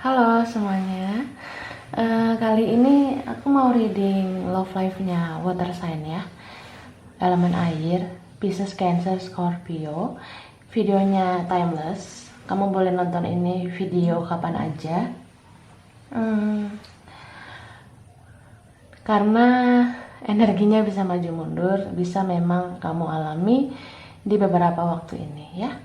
Halo semuanya. Kali ini aku mau reading love life-nya water sign ya. Elemen air, Pisces, Cancer, Scorpio. Videonya timeless. Kamu boleh nonton ini video kapan aja. Karena energinya bisa maju mundur, bisa memang kamu alami di beberapa waktu ini ya.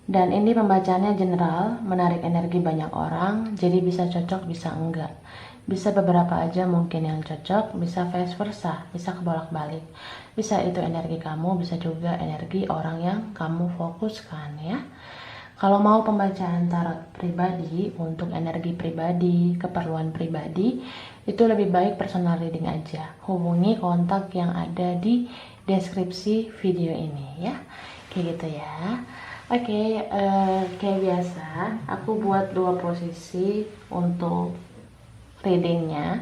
Dan ini pembacaannya general, menarik energi banyak orang, jadi bisa cocok, bisa enggak. Bisa beberapa aja mungkin yang cocok, bisa vice versa, bisa kebolak-balik. Bisa itu energi kamu, bisa juga energi orang yang kamu fokuskan ya. Kalau mau pembacaan tarot pribadi, untuk energi pribadi, keperluan pribadi, itu lebih baik personal reading aja. Hubungi kontak yang ada di deskripsi video ini ya. Kayak gitu ya. Oke, kayak biasa, aku buat dua posisi untuk readingnya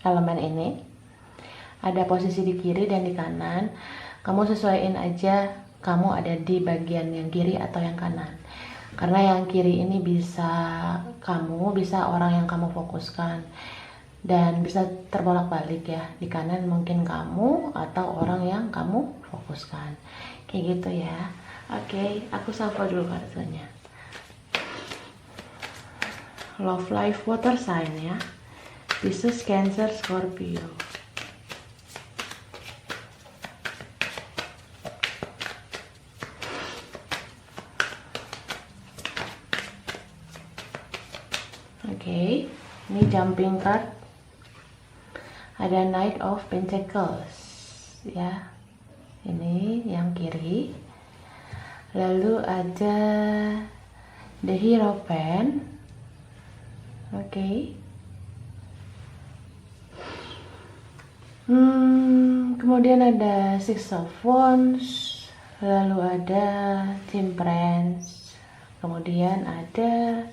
elemen ini. Ada posisi di kiri dan di kanan. Kamu sesuaiin aja, kamu ada di bagian yang kiri atau yang kanan. Karena yang kiri ini bisa kamu, bisa orang yang kamu fokuskan. Dan bisa terbolak-balik ya. Di kanan mungkin kamu atau orang yang kamu fokuskan. Kayak gitu ya. Oke, aku sapa dulu kartunya. Love life water sign ya. Pisces, Cancer, Scorpio. Oke, ini jumping card. Ada Knight of Pentacles ya. Ini yang kiri. Lalu ada The Hierophant. Oke. Kemudian ada Six of Wands. Lalu ada Temperance. Kemudian ada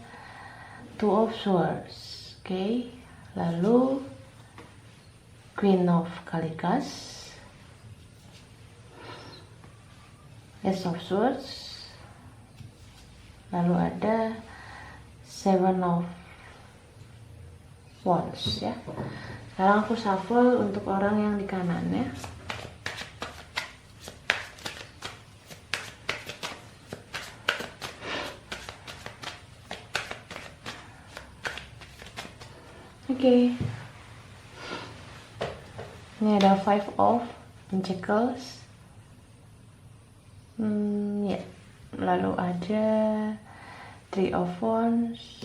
Two of Swords. Oke. Lalu Queen of Kalikas. Ace of Swords. Lalu ada Seven of Wands ya. Sekarang aku shuffle untuk orang yang di kanan ya. Oke. Ini ada Five of Pentacles. Ya. Lalu ada Three of Wands.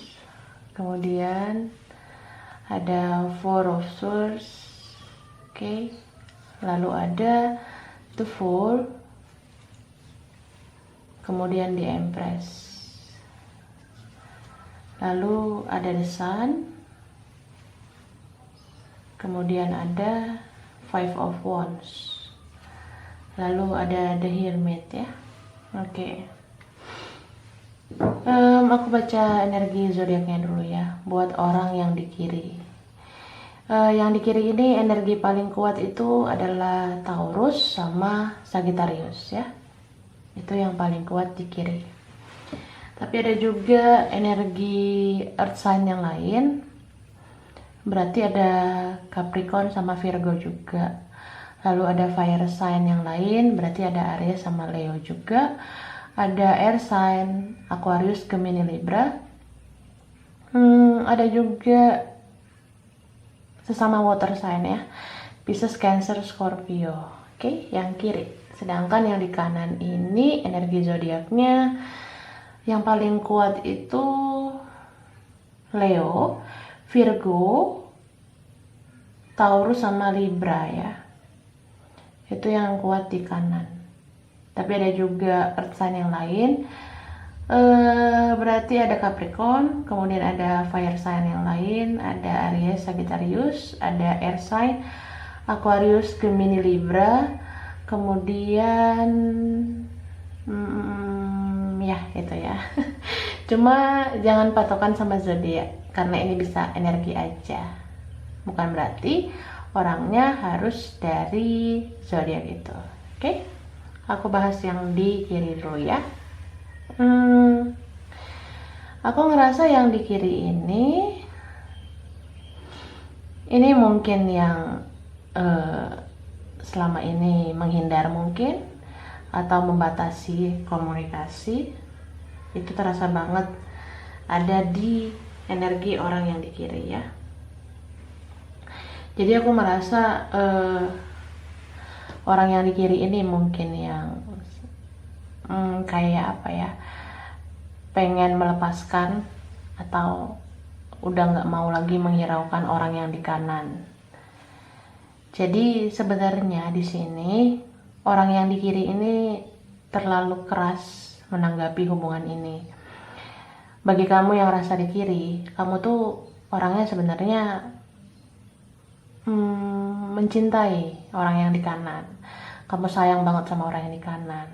Kemudian ada Four of Swords. Oke. Lalu ada The Fool. Kemudian the Empress. Lalu ada The Sun. Kemudian ada Five of Wands. Lalu ada The Hermit ya. Oke. Aku baca energi zodiaknya dulu ya, buat orang yang di kiri. Yang di kiri ini energi paling kuat itu adalah Taurus sama Sagittarius ya. Itu yang paling kuat di kiri. Tapi ada juga energi earth sign yang lain. Berarti ada Capricorn sama Virgo juga. Lalu ada fire sign yang lain, berarti ada Aries sama Leo juga. Ada air sign, Aquarius, Gemini, Libra. Ada juga sesama water sign ya, Pisces, Cancer, Scorpio. Oke, yang kiri. Sedangkan yang di kanan ini energi zodiaknya yang paling kuat itu Leo, Virgo, Taurus sama Libra ya. Itu yang kuat di kanan. Tapi ada juga earth sign yang lain. Berarti ada Capricorn, kemudian ada fire sign yang lain, ada Aries, Sagittarius, ada air sign, Aquarius, Gemini, Libra. Kemudian ya itu ya. Cuma jangan patokan sama zodiak karena ini bisa energi aja. Bukan berarti orangnya harus dari zodiak itu. Oke? Aku bahas yang di kiri dulu ya. Aku ngerasa yang di kiri ini mungkin yang selama ini menghindar mungkin, atau membatasi komunikasi. Itu terasa banget ada di energi orang yang di kiri ya. Jadi aku merasa orang yang di kiri ini mungkin yang kayak apa ya, pengen melepaskan atau udah nggak mau lagi menghiraukan orang yang di kanan. Jadi sebenarnya di sini orang yang di kiri ini terlalu keras menanggapi hubungan ini. Bagi kamu yang rasa di kiri, kamu tuh orangnya sebenarnya mencintai orang yang di kanan. Kamu sayang banget sama orang yang di kanan.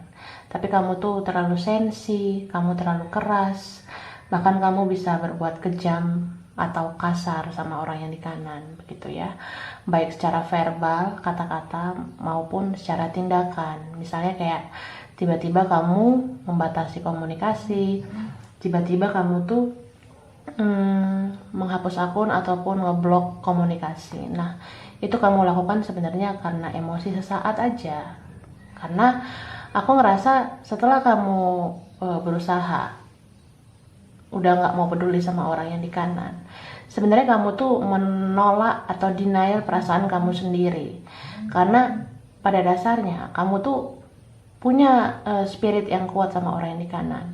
Tapi kamu tuh terlalu sensi, kamu terlalu keras. Bahkan kamu bisa berbuat kejam atau kasar sama orang yang di kanan, begitu ya. Baik secara verbal, kata-kata, maupun secara tindakan. Misalnya kayak tiba-tiba kamu membatasi komunikasi, tiba-tiba kamu tuh menghapus akun ataupun ngeblok komunikasi. Nah, itu kamu lakukan sebenarnya karena emosi sesaat aja. Karena aku ngerasa setelah kamu berusaha udah nggak mau peduli sama orang yang di kanan, sebenarnya kamu tuh menolak atau denial perasaan kamu sendiri. Karena pada dasarnya kamu tuh punya spirit yang kuat sama orang yang di kanan.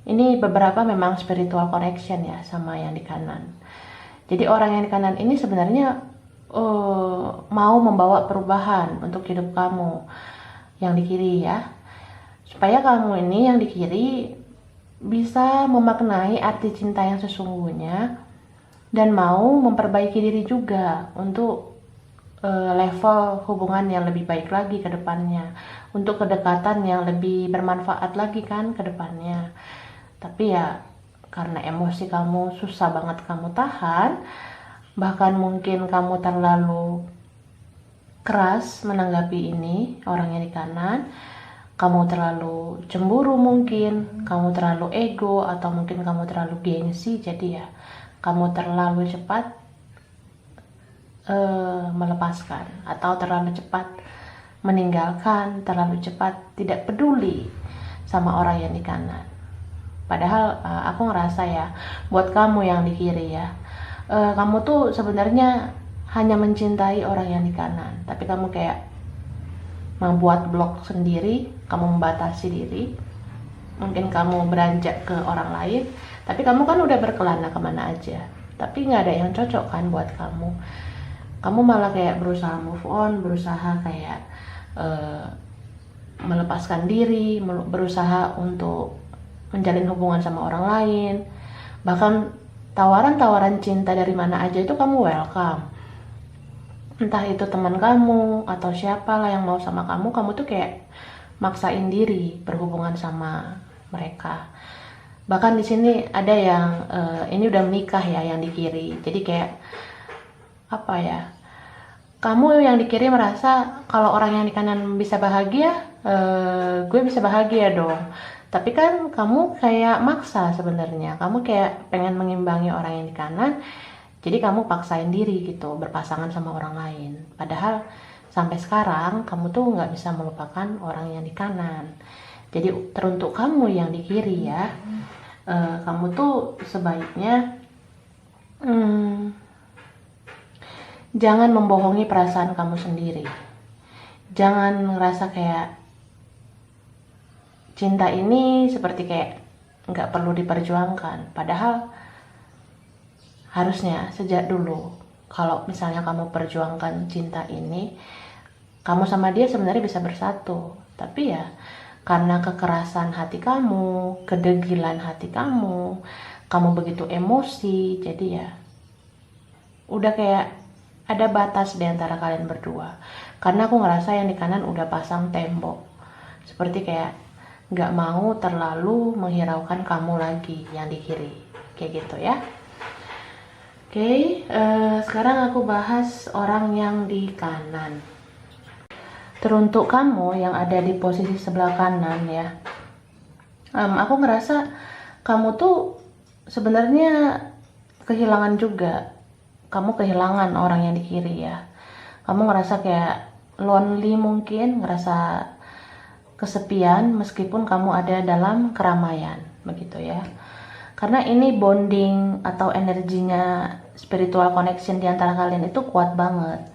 Ini beberapa memang spiritual connection ya sama yang di kanan. Jadi orang yang di kanan ini sebenarnya mau membawa perubahan untuk hidup kamu yang di kiri ya. Supaya kamu ini yang di kiri bisa memaknai arti cinta yang sesungguhnya dan mau memperbaiki diri juga untuk level hubungan yang lebih baik lagi ke depannya, untuk kedekatan yang lebih bermanfaat lagi kan ke depannya. Tapi ya karena emosi kamu susah banget kamu tahan, bahkan mungkin kamu terlalu keras menanggapi ini orang yang di kanan, kamu terlalu cemburu mungkin, kamu terlalu ego, atau mungkin kamu terlalu gengsi. Jadi ya kamu terlalu cepat melepaskan atau terlalu cepat meninggalkan, terlalu cepat tidak peduli sama orang yang di kanan. Padahal aku ngerasa ya, buat kamu yang di kiri ya, kamu tuh sebenarnya hanya mencintai orang yang di kanan, tapi kamu kayak membuat blok sendiri, kamu membatasi diri. Mungkin kamu beranjak ke orang lain, tapi kamu kan udah berkelana kemana aja, tapi nggak ada yang cocok kan buat kamu. Kamu malah kayak berusaha move on, berusaha kayak melepaskan diri, berusaha untuk menjalin hubungan sama orang lain. Bahkan tawaran-tawaran cinta dari mana aja itu kamu welcome. Entah itu teman kamu atau siapalah yang mau sama kamu tuh kayak maksain diri berhubungan sama mereka. Bahkan di sini ada yang ini udah menikah ya yang di kiri. Jadi kayak apa ya? Kamu yang di kiri merasa kalau orang yang di kanan bisa bahagia, gue bisa bahagia dong. Tapi kan kamu kayak maksa sebenarnya. Kamu kayak pengen mengimbangi orang yang di kanan. Jadi kamu paksain diri gitu, berpasangan sama orang lain. Padahal sampai sekarang kamu tuh nggak bisa melupakan orang yang di kanan. Jadi teruntuk kamu yang di kiri ya, kamu tuh sebaiknya jangan membohongi perasaan kamu sendiri. Jangan ngerasa kayak cinta ini seperti kayak nggak perlu diperjuangkan. Padahal harusnya sejak dulu, kalau misalnya kamu perjuangkan cinta ini, kamu sama dia sebenarnya bisa bersatu. Tapi ya karena kekerasan hati kamu, kedegilan hati kamu begitu emosi, jadi ya udah kayak ada batas di antara kalian berdua. Karena aku ngerasa yang di kanan udah pasang tembok, seperti kayak nggak mau terlalu menghiraukan kamu lagi yang di kiri, kayak gitu ya. Oke, sekarang aku bahas orang yang di kanan. Teruntuk kamu yang ada di posisi sebelah kanan ya, aku ngerasa kamu tuh sebenarnya kehilangan juga. Kamu kehilangan orang yang di kiri ya. Kamu ngerasa kayak lonely mungkin, ngerasa kesepian meskipun kamu ada dalam keramaian, begitu ya. Karena ini bonding atau energinya spiritual connection di antara kalian itu kuat banget.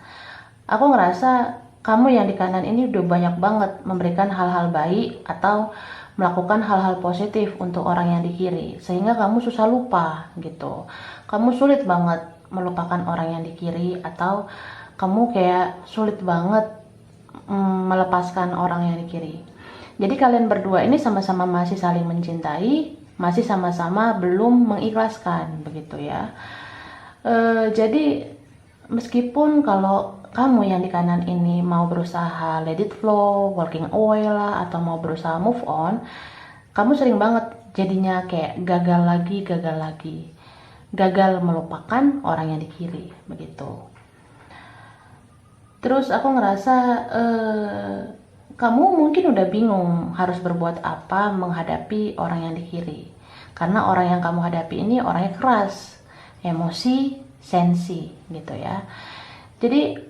Aku ngerasa kamu yang di kanan ini udah banyak banget memberikan hal-hal baik atau melakukan hal-hal positif untuk orang yang di kiri, sehingga kamu susah lupa gitu. Kamu sulit banget melupakan orang yang di kiri, atau kamu kayak sulit banget melepaskan orang yang di kiri. Jadi kalian berdua ini sama-sama masih saling mencintai, masih sama-sama belum mengikhlaskan, begitu ya. Jadi meskipun kalau kamu yang di kanan ini mau berusaha let it flow, walking away lah, atau mau berusaha move on, kamu sering banget jadinya kayak gagal lagi, gagal melupakan orang yang di kiri, begitu. Terus aku ngerasa kamu mungkin udah bingung harus berbuat apa menghadapi orang yang di kiri, karena orang yang kamu hadapi ini orangnya keras, emosi, sensi gitu ya. Jadi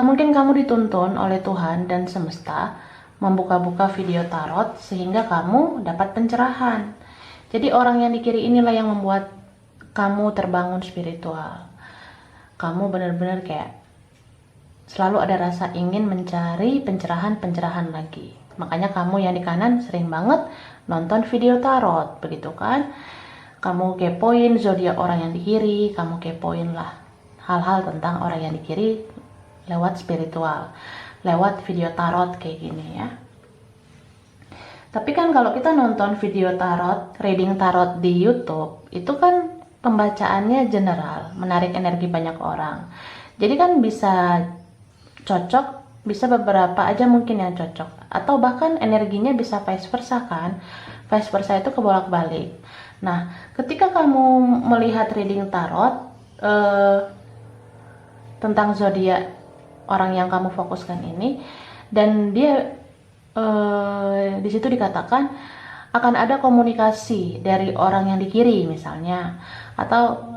mungkin kamu dituntun oleh Tuhan dan semesta membuka-buka video tarot sehingga kamu dapat pencerahan. Jadi orang yang di kiri inilah yang membuat kamu terbangun spiritual. Kamu benar-benar kayak selalu ada rasa ingin mencari pencerahan-pencerahan lagi. Makanya kamu yang di kanan sering banget nonton video tarot, begitu kan? Kamu kepoin zodiak orang yang di kiri, kamu kepoin lah hal-hal tentang orang yang di kiri lewat spiritual, lewat video tarot kayak gini ya. Tapi kan kalau kita nonton video tarot, reading tarot di YouTube, itu kan pembacaannya general, menarik energi banyak orang. Jadi kan bisa cocok, bisa beberapa aja mungkin yang cocok, atau bahkan energinya bisa vice versa kan. Vice versa itu kebolak-balik. Nah, ketika kamu melihat reading tarot tentang zodiak orang yang kamu fokuskan ini, dan dia di situ dikatakan akan ada komunikasi dari orang yang di kiri misalnya, atau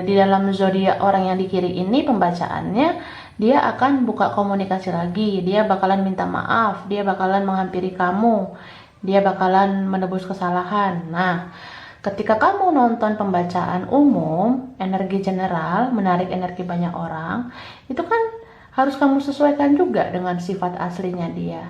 di dalam zodiak orang yang di kiri ini pembacaannya dia akan buka komunikasi lagi, dia bakalan minta maaf, dia bakalan menghampiri kamu, dia bakalan menebus kesalahan. Nah, ketika kamu nonton pembacaan umum, energi general, menarik energi banyak orang, itu kan harus kamu sesuaikan juga dengan sifat aslinya dia.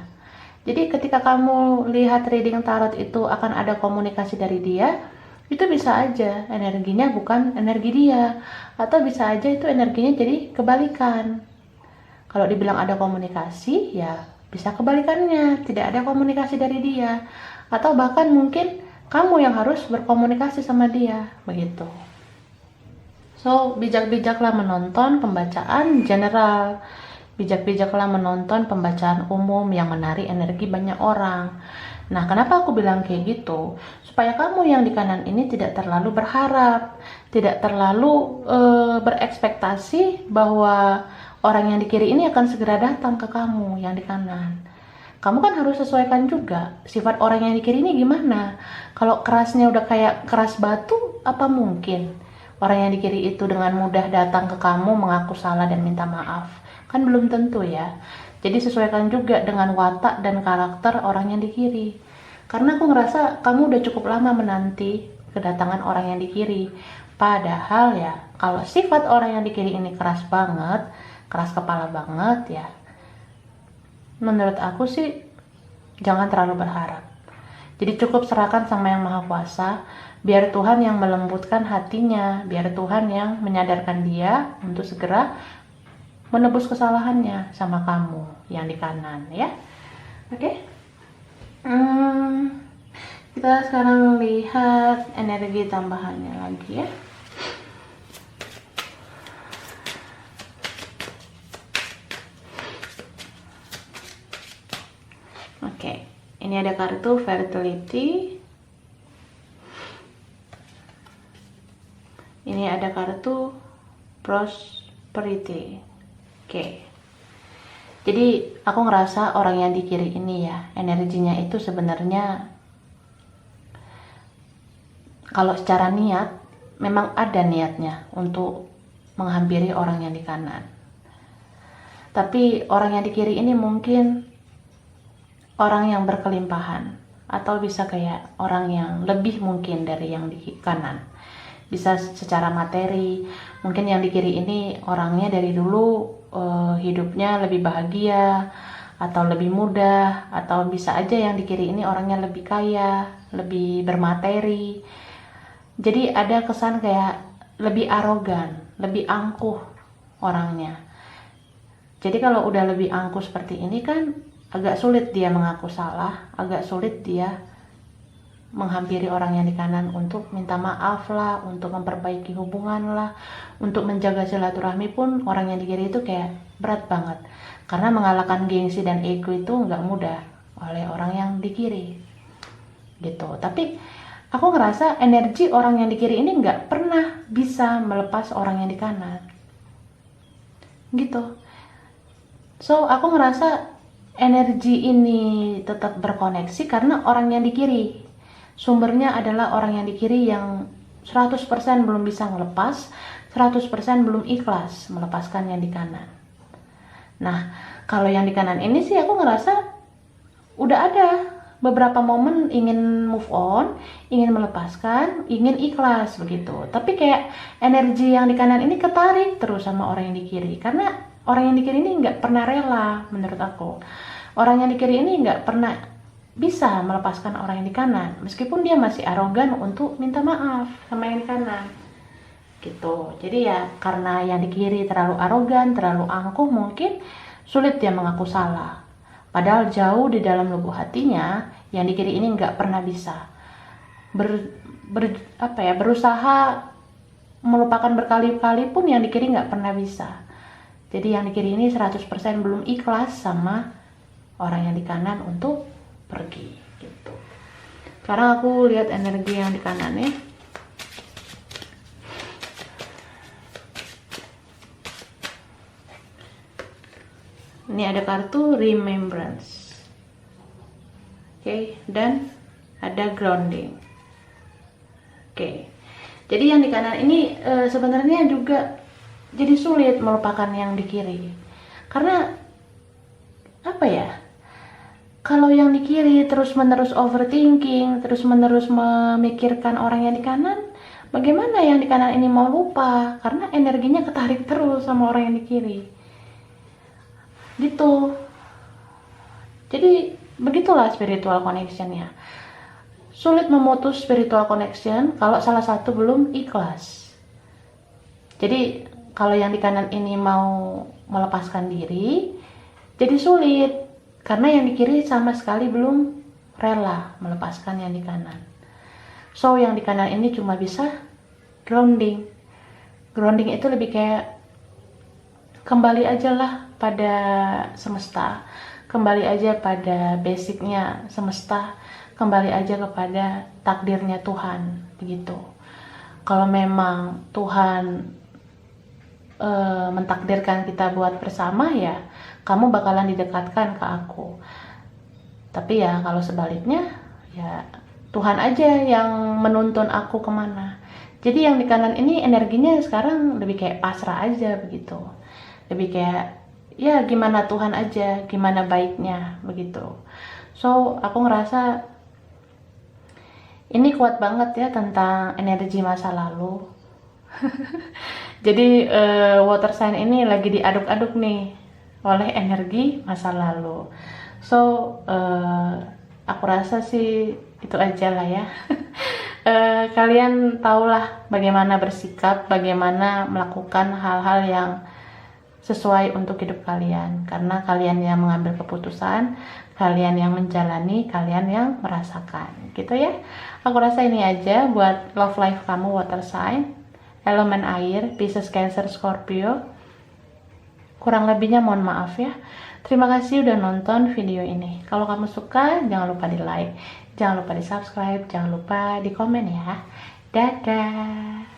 Jadi ketika kamu lihat reading tarot itu akan ada komunikasi dari dia, itu bisa aja energinya bukan energi dia, atau bisa aja itu energinya jadi kebalikan. Kalau dibilang ada komunikasi, ya bisa kebalikannya, tidak ada komunikasi dari dia, atau bahkan mungkin kamu yang harus berkomunikasi sama dia, begitu. So, bijak-bijaklah menonton pembacaan general, bijak-bijaklah menonton pembacaan umum yang menarik energi banyak orang. Nah, kenapa aku bilang kayak gitu? Supaya kamu yang di kanan ini tidak terlalu berharap, tidak terlalu berekspektasi bahwa orang yang di kiri ini akan segera datang ke kamu yang di kanan. Kamu kan harus sesuaikan juga sifat orang yang di kiri ini gimana. Kalau kerasnya udah kayak keras batu, apa mungkin orang yang di kiri itu dengan mudah datang ke kamu mengaku salah dan minta maaf? Kan belum tentu ya. Jadi sesuaikan juga dengan watak dan karakter orang yang di kiri. Karena aku ngerasa kamu udah cukup lama menanti kedatangan orang yang di kiri. Padahal ya, kalau sifat orang yang di kiri ini keras banget, keras kepala banget ya, menurut aku sih jangan terlalu berharap. Jadi cukup serahkan sama Yang Maha Kuasa, biar Tuhan yang melembutkan hatinya, biar Tuhan yang menyadarkan dia untuk segera menebus kesalahannya sama kamu yang di kanan ya. Oke. Kita sekarang lihat energi tambahannya lagi ya. Oke, ini ada kartu fertility. Ini ada kartu prosperity. Oke. Jadi aku ngerasa orang yang di kiri ini ya, energinya itu sebenarnya kalau secara niat memang ada niatnya untuk menghampiri orang yang di kanan. Tapi orang yang di kiri ini mungkin orang yang berkelimpahan, atau bisa kayak orang yang lebih mungkin dari yang di kanan. Bisa secara materi, mungkin yang di kiri ini orangnya dari dulu hidupnya lebih bahagia atau lebih mudah, atau bisa aja yang di kiri ini orangnya lebih kaya, lebih bermateri. Jadi ada kesan kayak lebih arogan, lebih angkuh orangnya. Jadi kalau udah lebih angkuh seperti ini kan agak sulit dia mengaku salah, agak sulit dia menghampiri orang yang di kanan untuk minta maaf lah, untuk memperbaiki hubungan lah, untuk menjaga silaturahmi pun orang yang di kiri itu kayak berat banget. Karena mengalahkan gengsi dan ego itu nggak mudah oleh orang yang di kiri gitu. Tapi aku ngerasa energi orang yang di kiri ini nggak pernah bisa melepas orang yang di kanan gitu. So aku ngerasa energi ini tetap berkoneksi karena orang yang di kiri, sumbernya adalah orang yang di kiri yang 100% belum bisa ngelepas, 100% belum ikhlas melepaskan yang di kanan. Nah, kalau yang di kanan ini sih aku ngerasa udah ada beberapa momen ingin move on, ingin melepaskan, ingin ikhlas begitu. Tapi kayak energi yang di kanan ini ketarik terus sama orang yang di kiri, karena orang yang di kiri ini nggak pernah rela menurut aku. Orang yang di kiri ini nggak pernah bisa melepaskan orang yang di kanan, meskipun dia masih arogan untuk minta maaf sama yang di kanan gitu. Jadi ya karena yang di kiri terlalu arogan, terlalu angkuh, mungkin sulit dia mengaku salah. Padahal jauh di dalam lubuk hatinya yang di kiri ini nggak pernah bisa berusaha melupakan berkali-kali pun yang di kiri nggak pernah bisa. Jadi yang di kiri ini 100% belum ikhlas sama orang yang di kanan untuk pergi gitu. Sekarang aku lihat energi yang di kanan nih. Ini ada kartu remembrance. Oke, dan ada grounding. Oke. Jadi yang di kanan ini sebenarnya juga jadi sulit melupakan yang di kiri. Karena apa ya? Kalau yang di kiri terus-menerus overthinking, terus-menerus memikirkan orang yang di kanan, bagaimana yang di kanan ini mau lupa? Karena energinya ketarik terus sama orang yang di kiri. Gitu. Jadi begitulah spiritual connection-nya. Sulit memutus spiritual connection kalau salah satu belum ikhlas. Jadi kalau yang di kanan ini mau melepaskan diri, jadi sulit karena yang di kiri sama sekali belum rela melepaskan yang di kanan. So yang di kanan ini cuma bisa grounding. Grounding itu lebih kayak kembali aja lah pada semesta, kembali aja pada basicnya semesta, kembali aja kepada takdirnya Tuhan begitu. Kalau memang Tuhan mentakdirkan kita buat bersama, ya kamu bakalan didekatkan ke aku. Tapi ya kalau sebaliknya, ya Tuhan aja yang menuntun aku kemana. Jadi yang di kanan ini energinya sekarang lebih kayak pasrah aja begitu, lebih kayak ya gimana Tuhan aja, gimana baiknya begitu. So aku ngerasa ini kuat banget ya tentang energi masa lalu. Jadi water sign ini lagi diaduk-aduk nih oleh energi masa lalu. So aku rasa sih itu aja lah ya. Kalian tahulah bagaimana bersikap, bagaimana melakukan hal-hal yang sesuai untuk hidup kalian, karena kalian yang mengambil keputusan, kalian yang menjalani, kalian yang merasakan gitu ya. Aku rasa ini aja buat love life kamu water sign, elemen air, Pisces, Cancer, Scorpio. Kurang lebihnya mohon maaf ya. Terima kasih udah nonton video ini. Kalau kamu suka, jangan lupa di like, jangan lupa di subscribe, jangan lupa di komen ya. Dadah.